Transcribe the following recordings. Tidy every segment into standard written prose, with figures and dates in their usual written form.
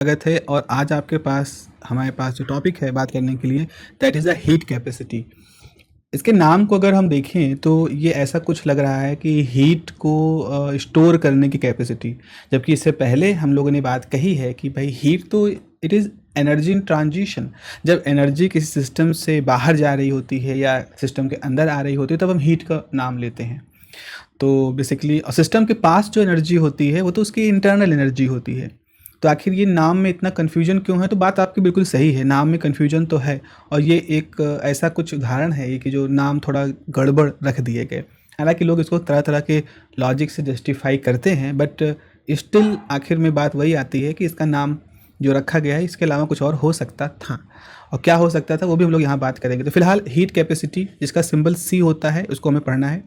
स्वागत है। और आज आपके पास हमारे पास जो टॉपिक है बात करने के लिए, that is the heat capacity. इसके नाम को अगर हम देखें तो ये ऐसा कुछ लग रहा है कि हीट को स्टोर करने की कैपेसिटी, जबकि इससे पहले हम लोगों ने बात कही है कि भाई हीट तो it is energy in transition. जब एनर्जी किसी सिस्टम से बाहर जा रही होती है या सिस्टम के अंदर आ रही होती है तब हम हीट का नाम लेते हैं। तो बेसिकली सिस्टम के पास जो एनर्जी होती है वो तो उसकी इंटरनल एनर्जी होती है। तो आखिर ये नाम में इतना कन्फ्यूजन क्यों है? तो बात आपकी बिल्कुल सही है, नाम में कन्फ्यूजन तो है। और ये एक ऐसा कुछ उदाहरण है ये कि जो नाम थोड़ा गड़बड़ रख दिए गए। हालांकि लोग इसको तरह तरह के लॉजिक से जस्टिफाई करते हैं, बट स्टिल आखिर में बात वही आती है कि इसका नाम जो रखा गया है इसके अलावा कुछ और हो सकता था। और क्या हो सकता था वो भी हम लोग यहाँ बात करेंगे। तो फिलहाल हीट कैपेसिटी जिसका सिंबल सी होता है उसको हमें पढ़ना है।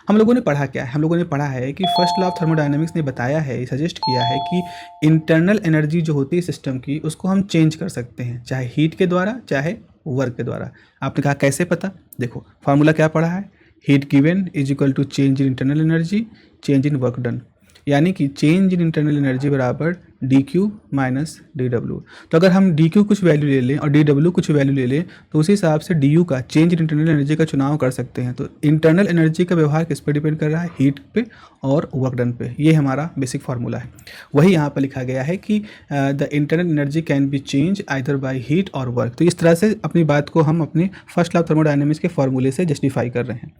हम लोगों ने पढ़ा क्या है? हम लोगों ने पढ़ा है कि फर्स्ट लॉ ऑफ थर्मोडायनेमिक्स ने बताया है, सजेस्ट किया है कि इंटरनल एनर्जी जो होती है सिस्टम की उसको हम चेंज कर सकते हैं, चाहे हीट के द्वारा चाहे वर्क के द्वारा। आपने कहा कैसे पता? देखो फार्मूला क्या पढ़ा है, heat given is equal to change in internal energy change in work done, यानी कि चेंज इन इंटरनल एनर्जी बराबर D Q minus D W. तो अगर हम डी क्यू कुछ वैल्यू ले लें और डी डब्ल्यू कुछ वैल्यू ले लें तो उसी हिसाब से डी यू का चेंज इन इंटरनल एनर्जी का चुनाव कर सकते हैं। तो इंटरनल एनर्जी का व्यवहार किस पे डिपेंड कर रहा है? हीट पे और वर्क डन पे। ये हमारा बेसिक फार्मूला है। वही यहाँ पर लिखा गया है कि the internal energy can be change either by heat और वर्क। तो इस तरह से अपनी बात को हम अपने फर्स्ट लॉ ऑफ थर्मोडायनेमिक्स के फार्मूले से जस्टिफाई कर रहे हैं।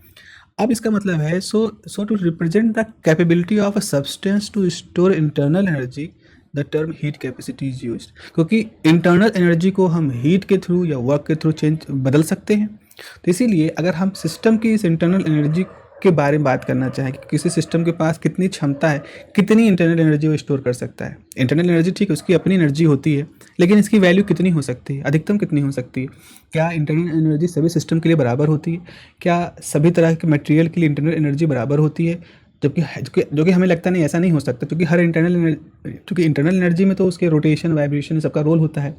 अब इसका मतलब है so to represent the capability of a substance to store internal energy the term heat capacity is used. क्योंकि इंटरनल एनर्जी को हम हीट के थ्रू या वर्क के थ्रू बदल सकते हैं। तो इसीलिए अगर हम सिस्टम की इस इंटरनल एनर्जी के बारे में बात करना चाहें कि किसी सिस्टम के पास कितनी क्षमता है, कितनी इंटरनल एनर्जी वो स्टोर कर सकता है। इंटरनल एनर्जी ठीक है, उसकी अपनी एनर्जी होती है, लेकिन इसकी वैल्यू कितनी हो सकती है, अधिकतम कितनी हो सकती है? क्या इंटरनल एनर्जी सभी सिस्टम के लिए बराबर होती है? क्या सभी तरह के मटेरियल के लिए इंटरनल एनर्जी बराबर होती है? जबकि जो कि हमें लगता नहीं, ऐसा नहीं हो सकता, क्योंकि हर इंटरनल एनर्जी में तो उसके रोटेशन वाइब्रेशन सबका रोल होता है।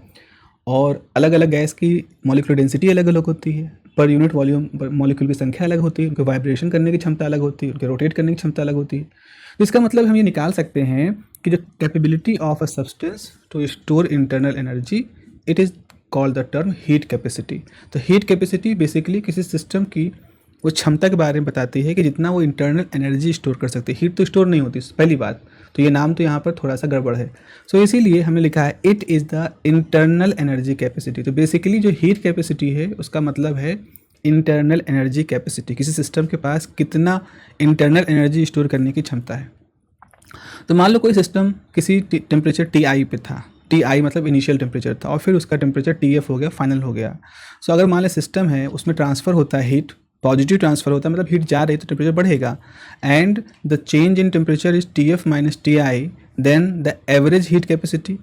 और अलग अलग गैस की मॉलिक्यूलर डेंसिटी अलग अलग होती है, पर यूनिट वॉल्यूम मॉलिक्यूल की संख्या अलग होती है, उनके वाइब्रेशन करने की क्षमता अलग होती है, उनके रोटेट करने की क्षमता अलग होती है। तो इसका मतलब हम ये निकाल सकते हैं कि जो capability of a substance to store internal energy, it is called the term heat capacity. तो हीट कैपेसिटी बेसिकली किसी सिस्टम की वो क्षमता के बारे में बताती है कि जितना वो इंटरनल एनर्जी स्टोर कर सकती है। हीट तो स्टोर नहीं होती पहली बात, तो ये नाम तो यहाँ पर थोड़ा सा गड़बड़ है। सो इसीलिए हमने लिखा है it is the internal energy capacity. तो बेसिकली जो हीट कैपेसिटी है उसका मतलब है इंटरनल एनर्जी कैपेसिटी, किसी सिस्टम के पास कितना इंटरनल एनर्जी स्टोर करने की क्षमता है। तो मान लो कोई सिस्टम किसी टेम्परेचर टी आई पे था, टी आई मतलब इनिशियल टेम्परेचर था, और फिर उसका टेम्परेचर टी एफ हो गया, फाइनल हो गया। सो अगर मान लो सिस्टम है उसमें ट्रांसफ़र होता है हीट, पॉजिटिव ट्रांसफ़र होता है, मतलब हीट जा रही है तो टेम्परेचर बढ़ेगा। And the change in temperature is T F minus T I, then the average heat capacity.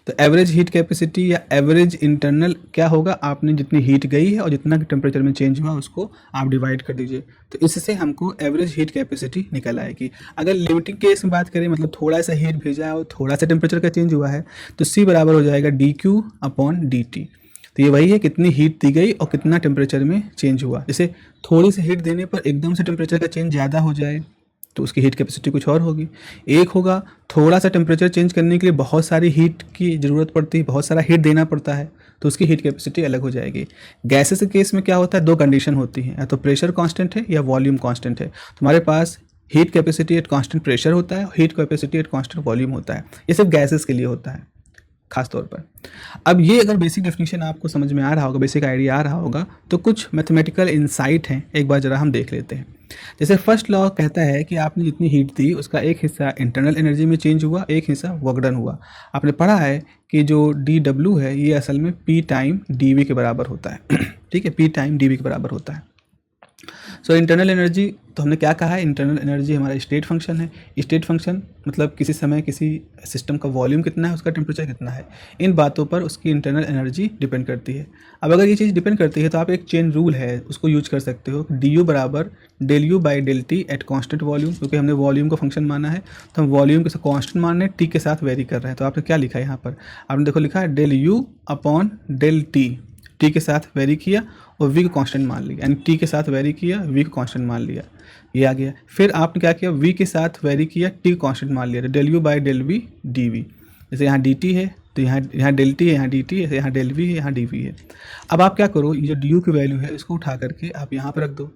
तो एवरेज हीट कैपेसिटी या एवरेज इंटरनल क्या होगा? आपने जितनी हीट गई है और जितना टेम्परेचर में चेंज हुआ उसको आप डिवाइड कर दीजिए, तो इससे हमको एवरेज हीट कैपेसिटी निकल आएगी। अगर लिमिटिंग केस में बात करें, मतलब थोड़ा सा हीट भेजा है और थोड़ा सा टेम्परेचर का चेंज हुआ है, तो सी बराबर हो जाएगा D Q upon D T. तो ये वही है कितनी हीट दी गई और कितना टेम्परेचर में चेंज हुआ। जैसे थोड़ी सी हीट देने पर एकदम से टेम्परेचर का चेंज ज़्यादा हो जाए तो उसकी हीट कैपेसिटी कुछ और होगी। एक होगा थोड़ा सा टेम्परेचर चेंज करने के लिए बहुत सारी हीट की ज़रूरत पड़ती है, बहुत सारा हीट देना पड़ता है, तो उसकी हीट कैपेसिटी अलग हो जाएगी। गैसेस के केस में क्या होता है? दो कंडीशन होती हैं, या तो प्रेशर कांस्टेंट है या वॉल्यूम कांस्टेंट है। तुम्हारे पास heat capacity at constant pressure होता है, heat capacity at constant volume होता है। ये सिर्फ गैसेस के लिए होता है खास तौर पर। अब ये अगर बेसिक डेफिनेशन आपको समझ में आ रहा होगा, बेसिक आइडिया आ रहा होगा, तो कुछ मैथमेटिकल इंसाइट हैं, एक बार ज़रा हम देख लेते हैं। जैसे फर्स्ट लॉ कहता है कि आपने जितनी हीट दी उसका एक हिस्सा इंटरनल एनर्जी में चेंज हुआ, एक हिस्सा वर्क डन हुआ। आपने पढ़ा है कि जो डी डब्ल्यू है ये असल में पी टाइम डी वी के बराबर होता है ठीक है, पी टाइम डी वी के बराबर होता है। सो इंटरनल एनर्जी तो हमने क्या कहा है? इंटरनल एनर्जी हमारा स्टेट फंक्शन है। स्टेट फंक्शन मतलब किसी समय किसी सिस्टम का वॉल्यूम कितना है, उसका टेम्परेचर कितना है, इन बातों पर उसकी इंटरनल एनर्जी डिपेंड करती है। अब अगर ये चीज़ डिपेंड करती है तो आप एक चेन रूल है उसको यूज कर सकते हो, डी यू बराबर del U by del T at constant volume. क्योंकि हमने वॉल्यूम को फंक्शन माना है तो हम वॉल्यूम के साथ कॉन्स्टेंट मान रहे हैं, टी के साथ वेरी कर रहे हैं। तो आपने क्या लिखा है यहाँ पर? आपने देखो लिखा है del U upon del T, T के साथ वेरी किया और वी को कांस्टेंट मान लिया, यानी टी के साथ वेरी किया, वी को कांस्टेंट मान लिया, ये आ गया। फिर आपने क्या किया? वी के साथ वेरी किया, टी को कांस्टेंट मान लिया, तो del U by del V D V. जैसे यहाँ डी टी है तो यहाँ डेल टी है, यहाँ डी टी है, यहाँ डेल वी है, यहाँ डी वी है। अब आप क्या करो, ये जो डी यू की वैल्यू है इसको उठा करके आप यहाँ पर रख दो,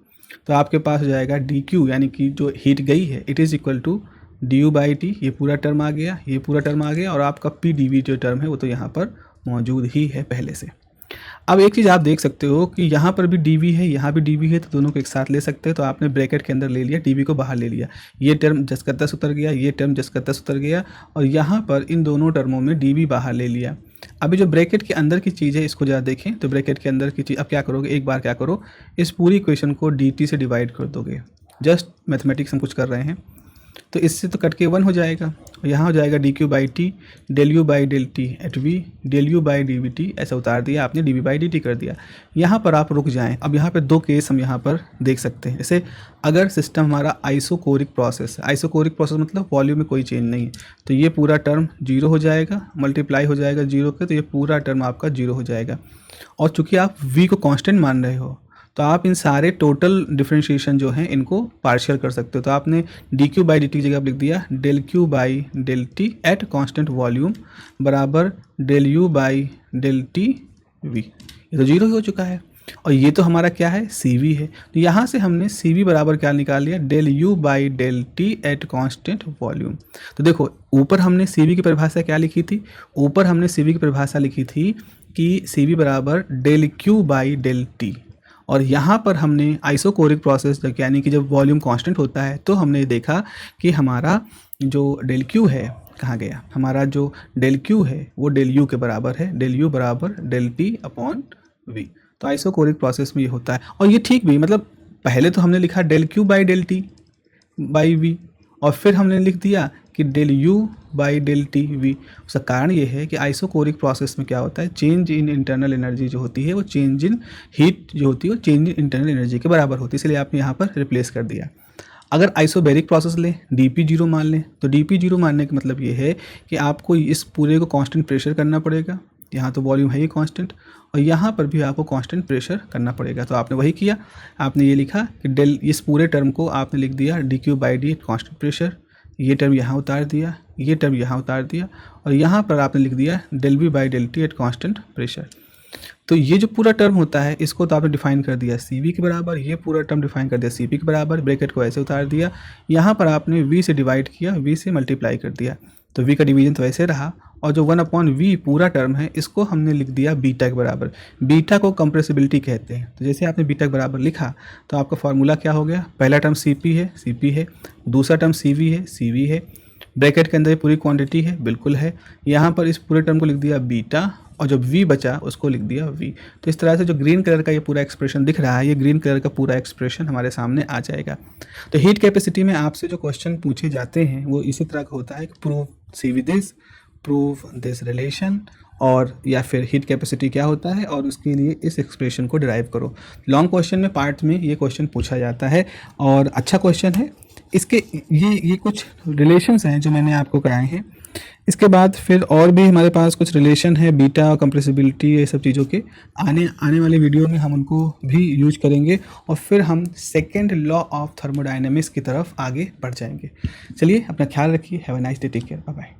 तो आपके पास हो जाएगा डी क्यू, यानी कि जो हीट गई है it is equal to D U by T, ये पूरा टर्म आ गया, ये पूरा टर्म आ गया, और आपका पी डी वी जो टर्म है वो तो यहाँ पर मौजूद ही है पहले से। अब एक चीज़ आप देख सकते हो कि यहाँ पर भी डी वी है, यहाँ भी डी वी है, तो दोनों को एक साथ ले सकते हैं। तो आपने ब्रैकेट के अंदर ले लिया, डी वी को बाहर ले लिया, ये टर्म जस का तस उतर गया, ये टर्म जस का तस उतर गया, और यहाँ पर इन दोनों टर्मों में डी वी बाहर ले लिया। अभी जो ब्रैकेट के अंदर की चीज़ है इसको ज़रा देखें, तो ब्रैकेट के अंदर की चीज़ अब क्या करोगे, एक बार क्या करो, इस पूरी इक्वेशन को डी टी से डिवाइड कर दोगे। जस्ट मैथमेटिक्स हम कुछ कर रहे हैं, तो इससे तो कट के 1 हो जाएगा, यहाँ हो जाएगा D Q by T del U by del T at V del U by D V T, ऐसा उतार दिया आपने, D V by D T कर दिया। यहाँ पर आप रुक जाएं। अब यहाँ पे 2 केस हम यहाँ पर देख सकते हैं। जैसे अगर सिस्टम हमारा आइसोकोरिक प्रोसेस है, आइसोकोरिक प्रोसेस मतलब वॉल्यूम में कोई चेंज नहीं है, तो ये पूरा टर्म 0 हो जाएगा, मल्टीप्लाई हो जाएगा 0 के, तो ये पूरा टर्म आपका 0 हो जाएगा। और चूँकि आप वी को कॉन्स्टेंट मान रहे हो, तो आप इन सारे टोटल डिफरेंशिएशन जो हैं इनको पार्शियल कर सकते हो। तो आपने D Q by D T की जगह लिख दिया del Q by del T at constant volume बराबर del U by del T V, ये तो 0 ही हो चुका है। और ये तो हमारा क्या है, सी वी है, तो यहाँ से हमने सी वी बराबर क्या निकाल लिया, del U by del T at constant volume. तो देखो ऊपर हमने सी वी की परिभाषा क्या लिखी थी, ऊपर हमने सी वी की परिभाषा लिखी थी कि सी वी बराबर del Q by del T, और यहाँ पर हमने आइसोकोरिक प्रोसेस यानी कि जब वॉल्यूम कांस्टेंट होता है तो हमने देखा कि हमारा जो डेल क्यू है कहाँ गया, हमारा जो डेल क्यू है वो डेल यू के बराबर है, डेल यू बराबर डेल टी अपॉन वी। तो आइसोकोरिक प्रोसेस में ये होता है, और ये ठीक भी, मतलब पहले तो हमने लिखा del Q by del T by V, और फिर हमने लिख दिया कि del U by del T V. उसका कारण ये है कि आइसोकोरिक प्रोसेस में क्या होता है, चेंज इन इंटरनल एनर्जी जो होती है वो चेंज इन हीट जो होती है वो चेंज इन इंटरनल एनर्जी के बराबर होती है, इसलिए आपने यहाँ पर रिप्लेस कर दिया। अगर आइसोबैरिक प्रोसेस लें, डी पी 0 मान लें, तो डी पी 0 मानने का मतलब ये है कि आपको इस पूरे को कांस्टेंट प्रेशर करना पड़ेगा, यहाँ तो वॉल्यूम है ही कांस्टेंट, और यहाँ पर भी आपको कांस्टेंट प्रेशर करना पड़ेगा। तो आपने वही किया, आपने ये लिखा कि डेल, इस पूरे टर्म को आपने लिख दिया D Q by D constant pressure, ये टर्म यहाँ उतार दिया, ये टर्म यहाँ उतार दिया, और यहाँ पर आपने लिख दिया del V by del T at constant pressure. तो ये जो पूरा टर्म होता है इसको तो आपने डिफाइन कर दिया सी वी के बराबर, ये पूरा टर्म डिफाइन कर दिया सी पी के बराबर, ब्रैकेट को ऐसे उतार दिया, यहाँ पर आपने वी से डिवाइड किया, वी से मल्टीप्लाई कर दिया, तो वी का डिवीजन तो ऐसे रहा, और जो 1 अपॉन वी पूरा टर्म है इसको हमने लिख दिया बीटा के बराबर। बीटा को कंप्रेसिबिलिटी कहते हैं, तो जैसे आपने बीटा के बराबर लिखा तो आपका फार्मूला क्या हो गया, पहला टर्म सी पी है, दूसरा टर्म सी वी है, ब्रैकेट के अंदर पूरी क्वांटिटी है, बिल्कुल है, यहाँ पर इस पूरे टर्म को लिख दिया बीटा, और जो v बचा उसको लिख दिया v। तो इस तरह से जो ग्रीन कलर का ये पूरा एक्सप्रेशन दिख रहा है, ये ग्रीन कलर का पूरा एक्सप्रेशन हमारे सामने आ जाएगा। तो हीट कैपेसिटी में आपसे जो क्वेश्चन पूछे जाते हैं वो इसी तरह का होता है कि prove C V this, prove this relation, और या फिर हीट कैपेसिटी क्या होता है और उसके लिए इस एक्सप्रेशन को डिराइव करो। लॉन्ग क्वेश्चन में पार्ट में ये क्वेश्चन पूछा जाता है और अच्छा क्वेश्चन है। इसके ये कुछ रिलेशंस हैं जो मैंने आपको कराए हैं। इसके बाद फिर और भी हमारे पास कुछ रिलेशन है बीटा और कंप्रेसिबिलिटी, ये सब चीज़ों के आने वाले वीडियो में हम उनको भी यूज करेंगे, और फिर हम सेकेंड लॉ ऑफ थर्मोडायनेमिक्स की तरफ आगे बढ़ जाएंगे। चलिए अपना ख्याल रखिए, have a nice day, take care, bye bye.